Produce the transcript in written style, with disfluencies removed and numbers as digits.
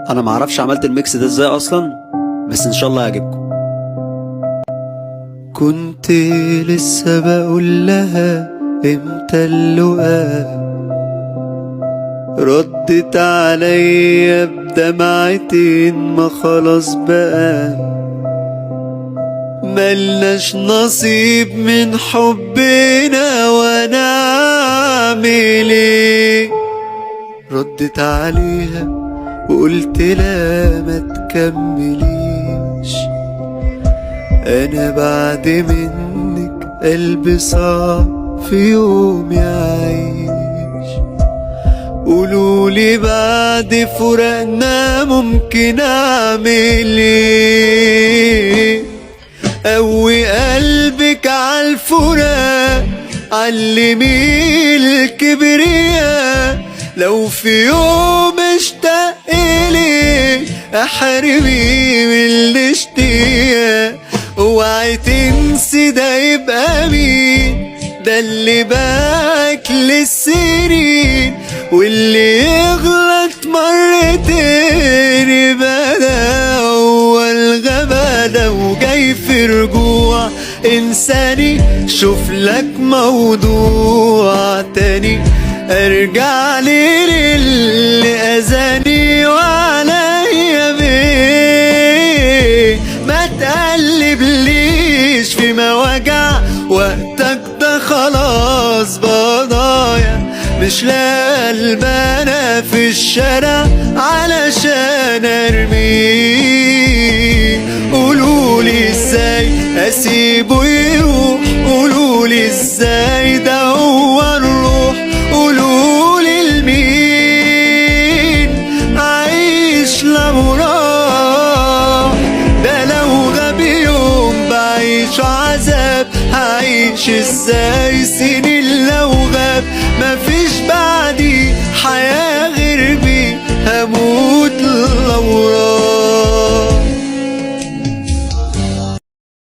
انا معرفش عملت الميكس ده ازاي اصلا، بس ان شاء الله يعجبكم. كنت لسه بقول لها امتى اللقاء، ردت عليا بدمعتين ما خلاص بقى، ملناش نصيب من حبنا وانا اعمل ايه. ردت عليها وقلت لا ما تكمليش، انا بعد منك قلبي صعب في يوم يعيش. قولولي بعد فراقنا ممكن اعمل ايه، قوي قلبك عالفراق، علمي الكبرياء، لو في يوم اشتاق لي احرمي من الاشتياق. اوعي تنسي ده يبقى مين، ده اللي باك للسنين، واللي يغلط مرتين يبقى ده هو الغبا ده، وجاي في رجوع انساني شوف لك موضوع تاني. ارجع لي للي اذاني وعليا بيه، ما تقلبليش في مواجع وقتك ده خلاص بضايع، مش لاقي البنا في الشارع علشان ارميه. قولولي ازاي اسيبه يروح، قولولي ازاي ده هو الروح، قولولي لمين عايش لمراه، ده لو غاب يوم بعيش عذاب هعيش ازاي سنين.